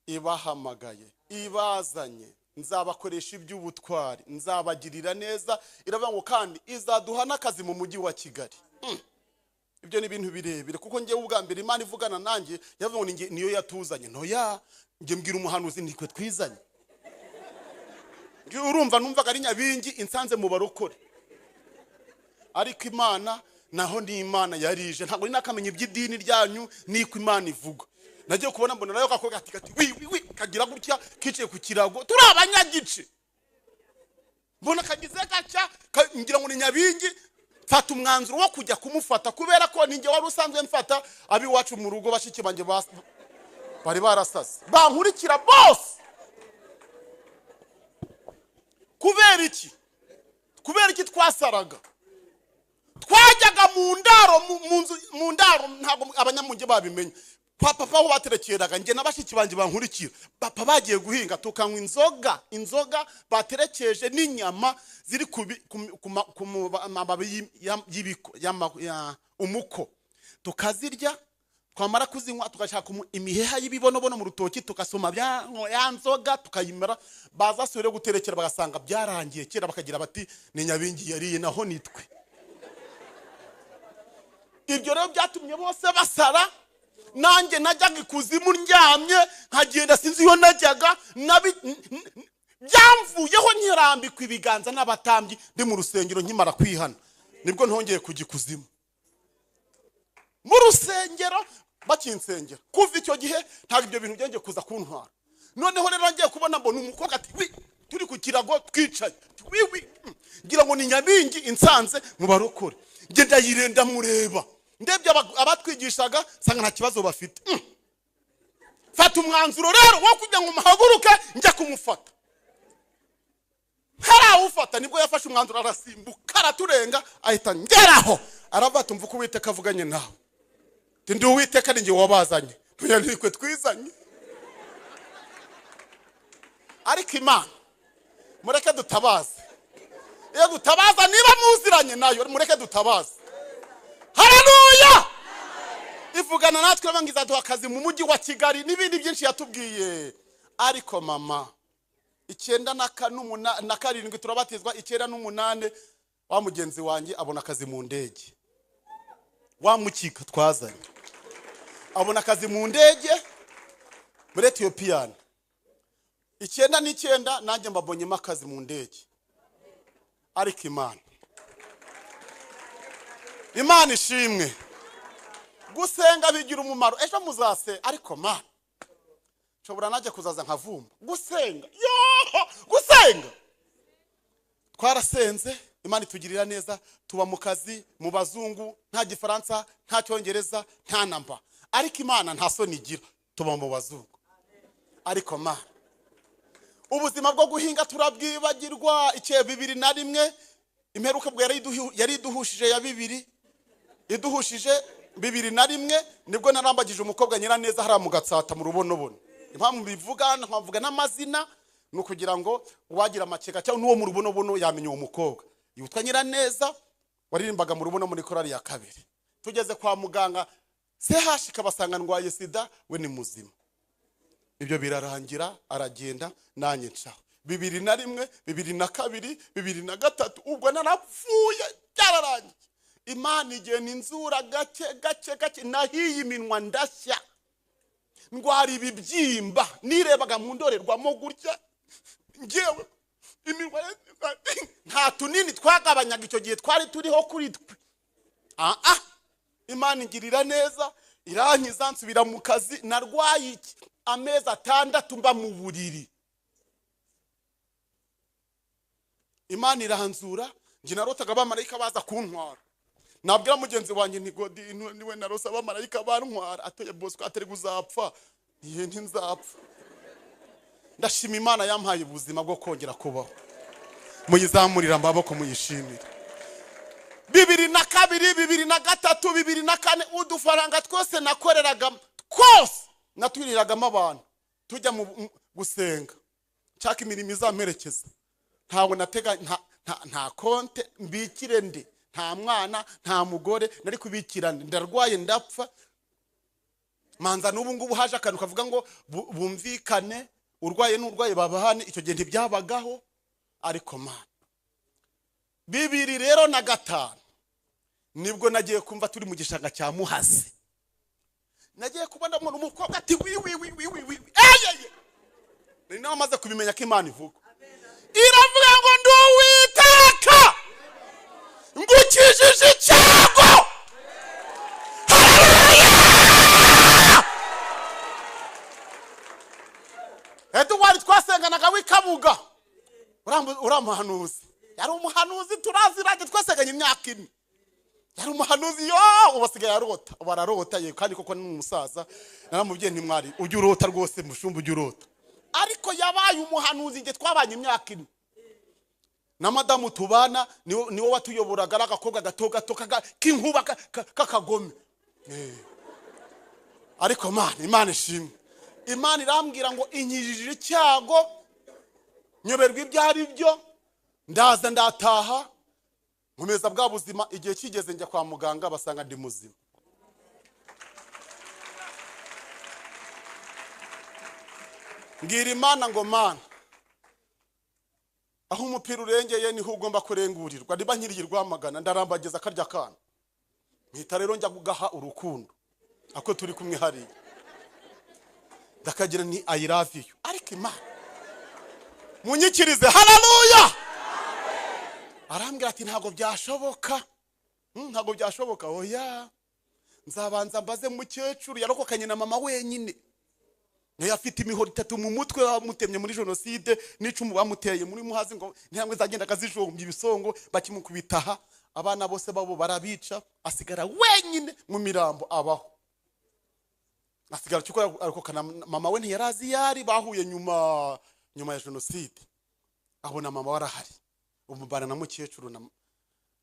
ibahamagaye, ibazanye, nzabakoresha iby'ubutwari, nzabagirira neza. Iravuga ngo kandi izaduha n'akazi mu mujyi wa Kigali. Ibyo ni ibintu birebire kuko ngiye ubwa mbere Imana ivugana nanjye yavuga ngo niyo yatuzanye. Ntoya ngiye mbwira umuhanuzi nitwe twizanye. Urumva numvaga ari Nyabingi insanze mu barokore, ariko Imana naho ndi Imana yarije. Ntabwo ninakamenya iby'idini ryanyu niko Imana ivuga. Nagiye kubona mbona nayo kakobwa ati wi kagira gutya kiciye ku kirago, turi abanyagice. Mbona kagize gaca ngira ngo ni Nyabingi, fata umwanzuro wo kujya kumufata kubera ko ninjye wari usanzwe mfata abi wacu mu rugo bashiki banje bari barasaze bankurikira bose. Kubera iki twasaraga? Twajyaga mu ndaro ntabwo abanyamunge babimenya. Papa aho baterekeraga nge nabashiki banje bankurikira. Papa bagiye guhinga tukanywa inzoga baterekeje n'inyama ziri ku mababi y'ibiko umuko. Tukazirya, twamara kuzinywa tugashaka imiheha y'ibibonobono mu rutoki tukasoma ya nzoga tukayimara. Baza sore guterekera bagasanga byarangiye kera bakagira bati ni Nyabingi yariye naho nitwe. Ibyo rero byatumye bose basara. Nanjye najyaga ikuzimu ndyamye nkagenda sinzi iyo najyaga byamvuyeho nyirambikwa ibiganza n'abatambyi ndi mu rusengero nkimara kwihana. Nibwo ntongeye kujya ikuzimu mu rusengero bakinsengera. Kuva icyo gihe ntabwo ibyo bintu byongeye kuza kuntwara. Noneho rero ngiye kubona mbona umukobwa ati turi ku kirago twicaye ngira ngo ni Nyabingi insanze mu barokore. Nge ndayirenda mureba ndebye abatwigishaga sanga nta kibazo bafite. Fata umwanzuro rero wo kujya ngo muhaguruke njya kumufata. Harawufata nibwo yafashe umwanzuro arasimbuka araturenga ahita ngeraho aravata umva ko Uwiteka avuganye nawe. Ndi Uwiteka ninjye wabazanye, ntiyandikwe twizanye. Ariko Imana mureke dutabaze. Iyo dutabaza niba muziranye nayo mureke dutabaze. Haleluya! Ivugana natwe bangiza duha akazi mu mujyi wa Kigali n'ibindi byinshi yatubwiye. Ariko mama 9 na 7 turabatizwa 9 n'umunane wa mugenzi wanjye abona akazi mu ndege. Wa mukika twazanye abona akazi mu ndege muri Ethiopia. 9 nanjye mbabonyemo akazi mu ndege. Ariko Imana ishimwe. Gusenga bigira umumaro. Ejo muzase ariko Mana nshobora najya kuzaza nkavumba. Gusenga twarasenze. Imana itugirira neza tuba mu kazi mu bazungu nta Gifaransa nta Cyongereza nta namba. Ariko Imana nta soni igira tuba mu bazungu. Ariko Mana ubuzima bwo guhinga turabwibagirwa. 2001 imperuka bwo yari iduhushije ya 2 iduhushije 2001 nibwo narambagije umukobwa nyira neza hara mu Gatsata mu rubonobono. Impamvu bivuga nkavuga n'amazina nukugira ngo wagira amakeka cyangwa nuwo mu rubonobono yamenye uwo mukobwa yitwa nyira neza waririmbaga mu rubono muri korali ya 2. Tugeze kwa muganga sehashika basanga ndwaye sida, we ni muzima. Ibyo birarangira aragenda nanye ncaho. 2001 2002 2003 ubwo narapfuye byararangiye. Imana igena inzura gake nahiye iminwa ndashya. Ndwara ibibyimba nirebaga mu ndorerwamo gutya ngewe iminwa nta tunini twagabanyaga icyo gihe twari turiho kuri twe. Imana ingirira neza irankiza nsubira mu kazi. Narwaye amezi 6 mba mu buriri. Imana iranzura nje narotaga abamarayika baza kuntwara. Nabwira mugenzi wanjye ni Godi niwe narosa abamarayika bantwara atoye Bosco atari guzapfa. Niye ntinzapfa. Ndashima Imana yampaye ubuzima bwo kongera kubaho. Muyizamurira amaboko muyishimira. 2002 2003 2004 udufaranga twose nakoreraga twose natwiriragamo abantu tujya mu gusenga nshaka imirimo izamperekeza. Ntabwo natega nta konte mbikire ndi, nta mwana nta mugore nari kubikirana, ndarwaye ndapfa. Manza n'ubu ngubu haje akantu kavuga ngo bumvikane, urwaye n'urwaye babahane, icyo gihe ntibyabagaho. Ariko Mana 2005 nibwo nagiye kumva turi mu gishanga cya Muhazi, nagiye kubona umuntu umukobwa ati wi eyeye, nari namaze kubimenya ko Imana ivuga. Iravuga ngo ndi Uwiteka ngukijije icyago. Wari twasenganaga w'Ikabuga, uramuhanuzi, yari umuhanuzi turaziranye, twasenganye imyaka 4. Yari umuhanuzi, ubasigaye arota, bararota ye kandi koko ni umusaza. Naramubwiye nti mwari ujye urota rwose, mushumba ujye urota. Ariko yabaye umuhanuzi, nge twabanye imyaka 4. Na madamu tubana niwo watuyoboraga, agakobwa gato k'inkuba kakagome. Ariko Imana ishimwe, Imana irambwira ngo inkijije icyago, nyoberwa ibyo ari byo, ndaza ndataha, nkomeza bwa buzima. Igihe kigeze njya kwa muganga, basanga ndi muzima. Ngira Imana ngo Mana, aho umupira urengeye niho ugomba kurengurirwa. Niba nkiriye Rwamagana ndarambageza karya kana, mpita rero njya kugaha urukundo ako turi kumwe hariya, ndakagira ni I love you. Ariko Imana munyikirize, haleluya. Arambwira ati ntago byashoboka, ntago byashoboka. Oya, nzabanza mbaze mukecuru yarokokanye na mama wenyine, niyo afite imihoro 3 mu mutwe, bamutemye muri jenoside, n'icumu bamuteye muri Muhazi, ngo ntiyamwe zagenda kazijombye ibisongo bakimukubitaha, abana bose babo barabica, asigara wenyine mu mirambo abaho. Asigara cyuko arokokana mama we ntiyarazi yari, bahuye nyuma ya jenoside, abona mama warahari, umubana na mukecuru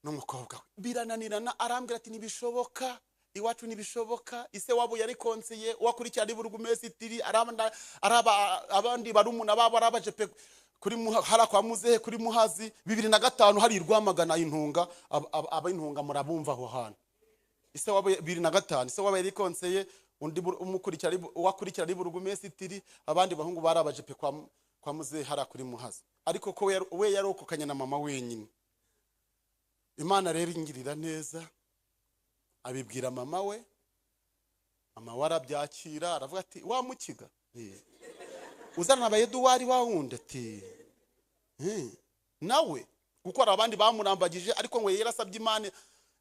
n'umukobwa we birananirana. Arambwira ati nibishoboka, iwacu nibishoboka. Ise wabo yari konseye, wakurikira ari burugumesitiri, abandi barumuna babo arabaje pe kuri hara kwa muzehe kuri Muhazi. 2005 hari Rwamagana intunga, ab'intunga murabumva aho hano. Ise wabo 2005, ise wabo yari konseye, undi wakurikira ari burugumesitiri, abandi bahungu barabaje pe kwa muzehe hara kuri Muhazi. Ariko ko we yarokokanye na mama wenyine. Imana rero ingirira neza, abibwira mama we, mama warabyakira, aravuga ati wa mukiga uzana abayeduwari wawundi ati nawe gukora. Abandi bamurambagije, ariko ngo yarasabye Imana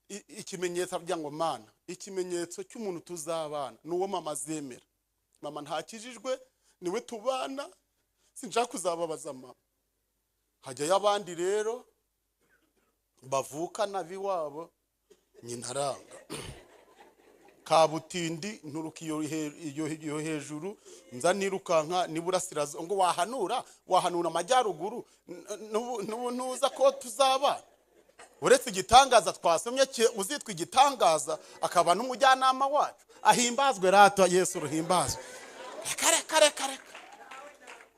ikimenyetso, avuga ngo Mana, ikimenyetso cy'umuntu tuzabana nuwo mama zemera. Mama ntakijijwe, niwe tubana, sinshaka kuzababaza mama. Hajya abandi rero bavukana biwabo, nyina aranga Kabutindi nturukiyo hejuru, nza nirukanka niburasirazo, ngo wahanura amajyaruguru, ntuza ko tuzaba. Uretse igitangaza twasomye uzitwa igitangaza, akaba n'umujyanama wacu. Ahimbazwe rato Yesu, ruhimbazwe. Kare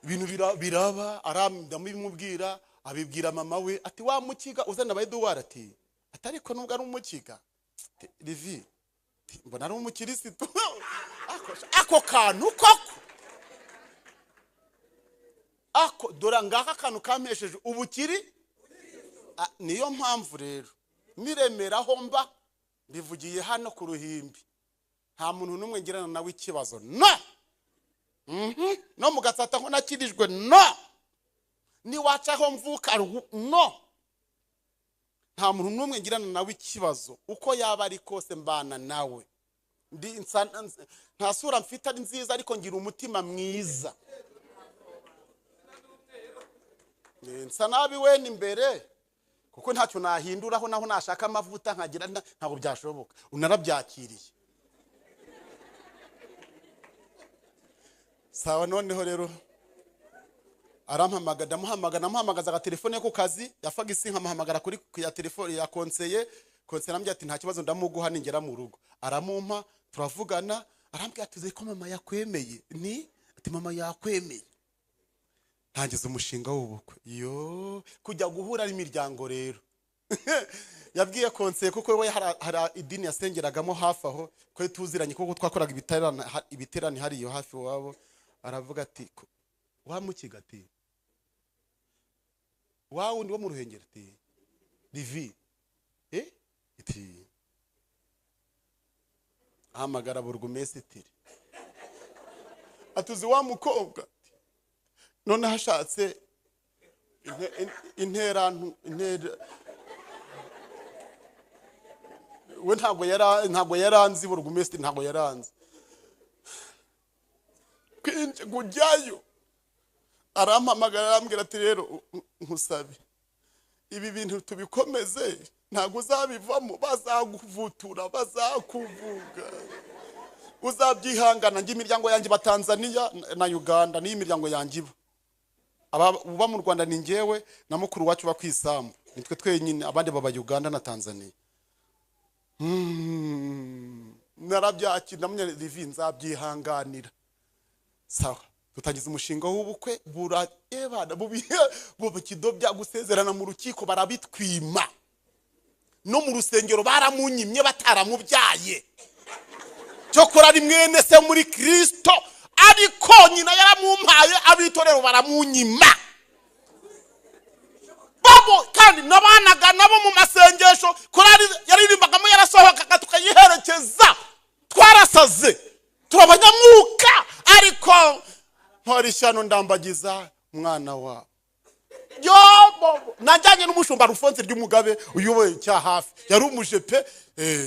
ibintu biraba. Ndamubwira, abibwira mama we ati wa mukiga uzana abayeduwari ati atariko nubwo ari umukiga Livi, mbona ari umukirisitu. Ako kantu koko dora ngaka kantu kampesheje ubukiri. Niyo mpamvu rero niremeraho mba bivugiye hano ku Ruhimbi, nta muntu n'umwe ngirana nawe ikibazo, no mugatsata ngo nakirijwe, niwacaho mvuka, nta muntu n'umwe ngirana nawe ikibazo. Uko yaba ari kose mbana nawe, nta sura mfite ari nziza, ariko ngira umutima mwiza. Nsa nabi we imbere, kuko ntacyo nahinduraho, naho nashaka amavuta nkagira, ntabwo byashoboka. Unarabyakiriye. Sawa, noneho rero arampamagaza agatelefone ku kazi, yafaga isi nkamuhamagara kuri ya telefone ya konseye namubwira ati nta kibazo ndamuguha ningera mu rugo. Aramumpa, turavugana, arambwira ati uzi ko mama yakwemeye. Ati mama yakwemeye. ntangiza umushinga w'ubukwe yo kujya guhura n'imiryango rero yabwiye konseye kuko we hari idini yasengeragamo hafi aho ko tuziranye kuko twakoraga ibiterane hari iyo hafi wabo aravuga ati wamukiga ati wawe undi wo mu Ruhengeri ati divi iti ahamagara burugumesitiri atuzi wa mukobwa none hashatse intera we ntabwo yaranzi burugumesitiri ntabwo yaranzi kwinje kujyayo arampamagara arambwira ati rero nkusabe ibi bintu tubikomeze ntabwo uzabivamo bazaguvutura bazakuvuga uzabyihangana ngi imiryango yanjye ba Tanzania na Uganda ni imiryango yanjye uba mu Rwanda ni ngewe na mukuru wacu bakwisambu nitwe twenyine abandi baba Uganda na Tanzania narabyakira namwe rivi nzabyihanganira sawa tutangiza umushinga w'ubukwe buraebana bubi kidobya gusezerana mu rukiko barabitwima no mu rusengero baramunyimye bataramubyaye cyokora ari mwene se muri Kristo ariko nyina yaramumpaye abitorero baramunyima babo kandi nabanaga nabo mu masengesho korari yaririmbagamo yarasohokaga tukayiherekeza twarasaze turabanyamwuka ariko ntorishyano ndambagiza umwana wa yobo najyanye n'umushumba Rufonse ry'umugabe uyoboye cya hafi yari umujepe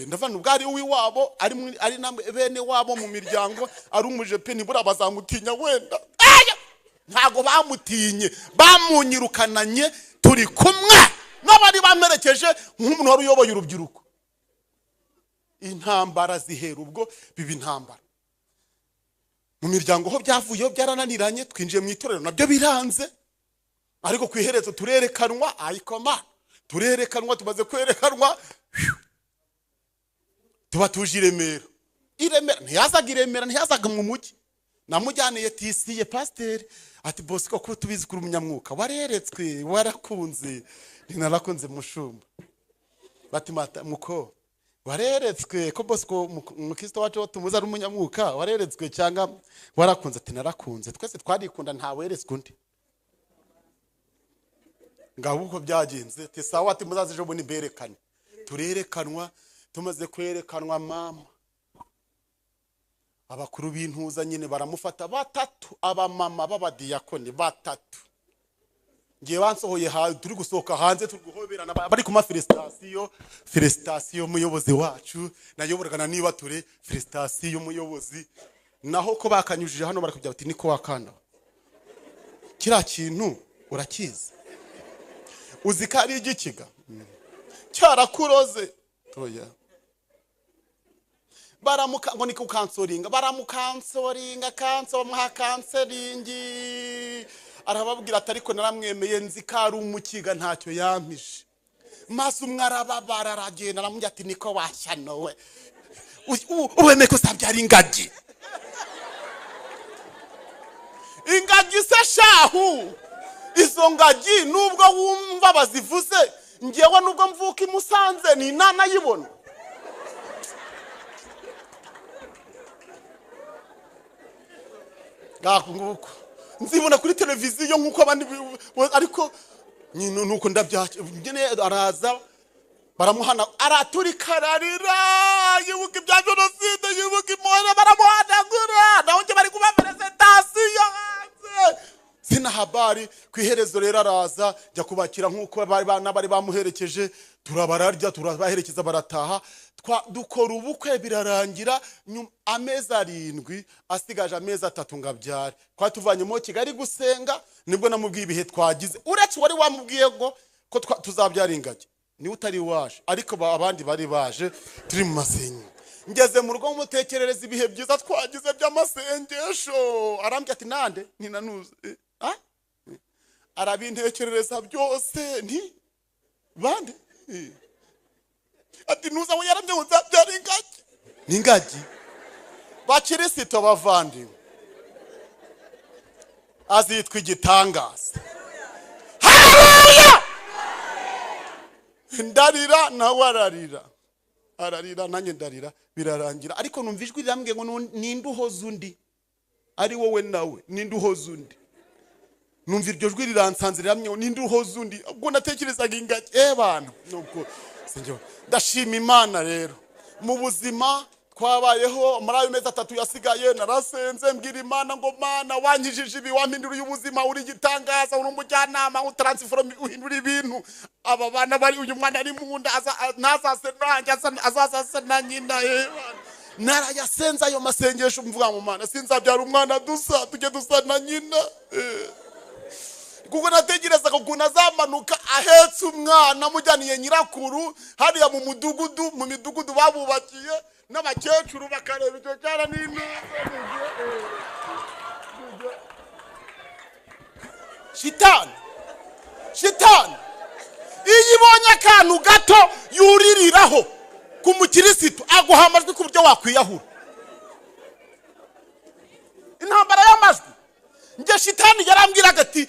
ndavana ubwari uwiwabo ari namwe bene wabo mu miryango ari umujepe nibura bazamutinya wenda ntago bamutinye bamunyirukananye turi kumwe n'abari bamerekeje nk'umuntu wari uyoboye urubyiruko intambara zihera ubwo bibi intambara mu miryango ho byavuyeho byarananiranye twinjiye mu itorero nabyo biranze ariko kwiherezo turerekanwa ayikoma turerekanwa tumaze kwerekanwa tuba tuje Iremera ntiyazaga Iremera ntiyazaga mu mujyi namujyaniye tisiye pasteur ati Baziko ko tubizi kuri umunyamwuka wareretswe warakunze ninarakunze mushumba bati mata muko wareretswe ko Baziko umukristo wacu tumuza ari umunyamwuka wareretswe cyangwa warakunze ati narakunze twese twarikunda nta weretswe undi ngabo uko byagenze ati sawa ati muzaze bo nimberekane turerekanwa tumaze kwerekanwa mama abakuru b'intuza nyine baramufata batatu abamama b'abadiyakoni batatu ngiye bansohoye turi gusohoka hanze tuguhoberana bari kuma felicitation muyobozi wacu nayoboragana niba ture felicitation muyobozi naho ko bakanyujije hano barakubya bati niko wakanda kira kintu urakiza uzikari igikiga cyarakuroze toya baramuka ngo niko kansoringa baramukansoringa bamuha kanseringi arababwira ati ariko naramwemeye nzi ko ari umukiga ntacyo yampije maze umwe arababara aragenda aramubwira ati niko washyanowe ubemeye ko Nzabyara Ingajyi se shahu izo ngajyi nubwo wumva bazivuze ngewe nubwo mvuka imusanze ni nanayibona nguko nzibona kuri televiziyo nkuko abandi ariko nyine nuko ndabyake nyine araza baramuhana araturikararira yibuka ibya jenoside yibuka imore baramuhanagura naho nge bari kuba presentation hanze sina habari kwiherezo rero araza jya kubakira nkuko bari bamuherekeje turabararya turabaherekeza barataha dukora ubukwe birarangira amezi 7 asigaje amezi 3 ngabyare kwa tuvanyemo Kigali gusenga nibwo namubwiye ibihe twagize uretse wari wamubwiye ngo ko tuzabyara Ingajyi ni utari waje ariko abandi bari baje turi mu masenga ngeze mu rugo mutekerereza ibihe byiza twagize by'amasengesho arambye ati nande ninanuze arabintekerereza byose nti bande ati nuza we yaramye Nzabyara Ingajyi n'Ingajyi bakirisito bavandi azitwa igitangaza. Haleluya! Ndarira nawe ararira nanjye ndarira birarangira, ariko numva ijwi rirambwiye ngo ninde uhoza undi, ari wowe nawe ninde uhoza undi. Numva iryo jwi riransanze riramye ninde uhoza undi, ubwo natekerezaga Ingajyi bantu nuko sinjye. Ndashima Imana rero mu buzima twabayeho muri ayo mezi 3 yasigaye, narasenze mbwira Imana ngo Mana wankijije ibi, wampinduriye ubuzima, uri igitangaza, uri umujyanama, utransform, uhindura ibintu. Aba bana bari uyu mwana ari mu nda nazase nanjye azazase na nyina. Narayasenza ayo masengesho mvuga mu Mana sinzabyara umwana dusa, tujye dusa na nyina. Kuko nategereza ko azamanuka ahetse umwana mujyaniye nyirakuru hariya mu midugudu babubakiye, n'abakecuru bakareba icyo cyara n'intuza. Shitani iyo ibonye akantu gato yuririraho ku mukirisitu aguha amajwi ku buryo wakwiyahura. Intambara y'amajwi, nge shitani yarambwiraga ati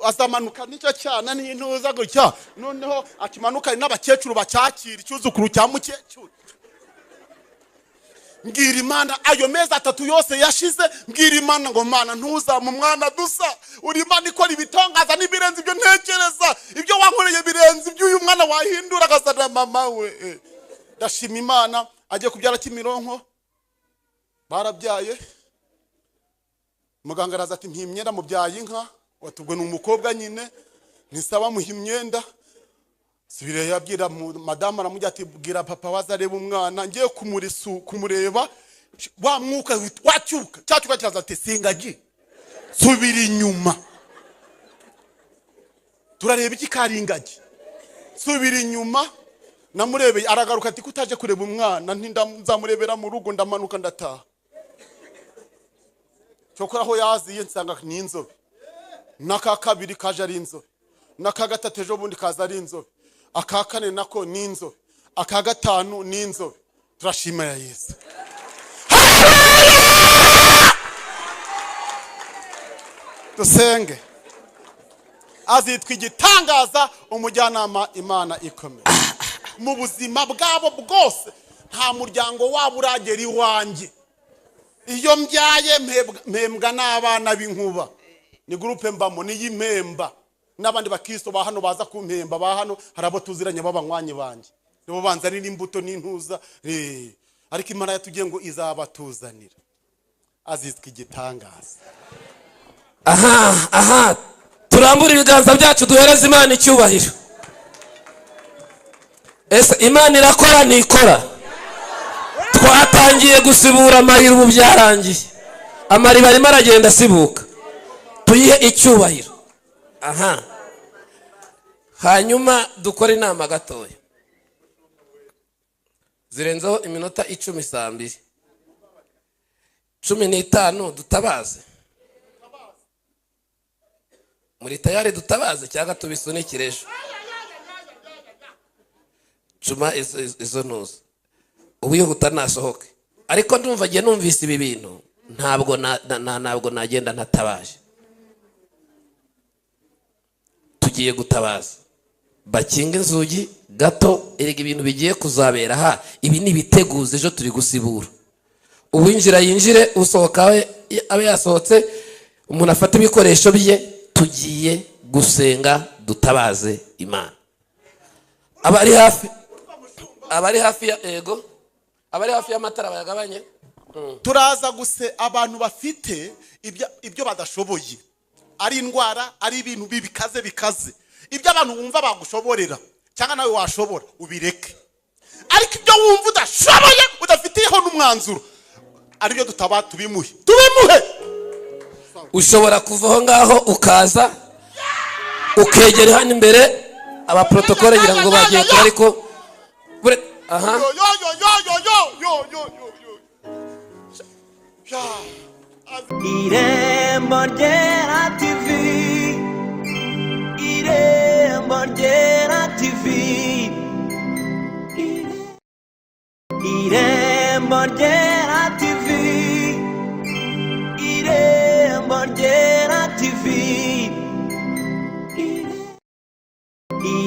azamanuka nicyo cyana n'intuza gutya, noneho akimanuka n'abakecuru bacyakira icyuzukuru cya mukecuru. Mbwira Imana ayo mezi 3 yose yashize, mbwira Imana ngo Mana ntuzama umwana dusa, uri Imana ikora ibitangaza n'ibirenze ibyo ntekereza, ibyo wankoreye birenze ibyo uyu mwana wahindura agasana mama we. Ndashima Imana agiye kubyara Kimironko, barabyaye. Muganga araza ati mpimyenda mubyaye inka, watubwo n'umukobwa nyine nisaba muha imyenda. Sibire yabwira madame aramujya ati bwira papa wazareba umwana, ngiye kumureba wa mwuka wacyuka cyacyuka cyaza ati Ingajyi subira inyuma, turareba iki kari Ingajyi, subira inyuma. Namurebeye aragaruka ati kutaje kureba umwana, nzamurebera mu rugo, ndamanuka ndataha. Cyokora aho yaziye nsanga ni inzobe, naka kabiri kaje ari inzobe, naka gatatu ejo bundi kaza ari inzobe, aka kane nako ni inzobe, aka gatanu ni inzobe. Turashima ya Yesu. Dusenge. Azitwa igitangaza, umujyanama, Imana ikomeye. Mu buzima bwabo bwose nta muryango wabo uragera iwanjye. Iyo mbyaye mpembwa n'abana b'inkuba, ni groupe mbamo ni y'impemba, n'abandi bakiso ba hano baza kumpemba, ba hano harabo tuziranye babanywanyi banje, nibo banzanira imbuto n'intuza. Ariko Imana yatugiye ngo izabatuzanira. Azitwa igitangaza. Aha turambura ibiganza byacu duhereza Imana icyubahiro. Ese Imana irakora nikora? Twatangiye gusibura amariba, ubu byarangiye, amariba arimo aragenda asibuka, tuyihe icyubahiro. Hanyuma dukora inama gatoya, zirenzaho iminota 10 saa 2, 15 dutabaze. Muri tayari dutabaze cyangwa tubisunikire ejo? Cuma izo ntuza ubuyihuta nasohoke. Ariko ndumva giye numvise ibi bintu, ntabwo nagenda ntatabaje. Tugiye gutabaza, bakinga inzugi gato, erega ibintu bigiye kuzabera aha. Ibi ni biteguze, ejo turi gusibura. Uwinjira yinjire, usohoka abe yasohotse, umuntu afata ibikoresho bye, tugiye gusenga dutabaze Imana. Abari hafi ya ego, abari hafi y'amatara bayagabanye. Turaza guse abantu bafite ibyo badashoboye, ari indwara, ari ibintu bikaze, ibyo abantu bumva bagushoborera cyangwa nawe washobora ubireke. Ariko ibyo wumva udashoboye, udafitiyeho n'umwanzuro, ari byo tubimuhe. Ushobora kuvaho ngaho ukaza ukegera hano imbere, aba protocole ngira ngo bagiye kuri, ariko Irembo ryera TV, Irembo ryera TV, Irembo ryera TV, Irembo ryera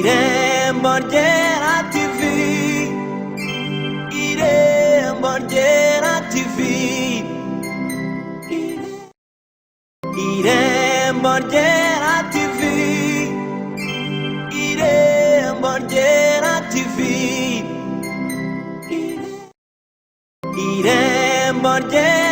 Irembo ryera TV, Irembo ryera TV, Irembo ryera TV, Irembo ryera TV, Irembo ryera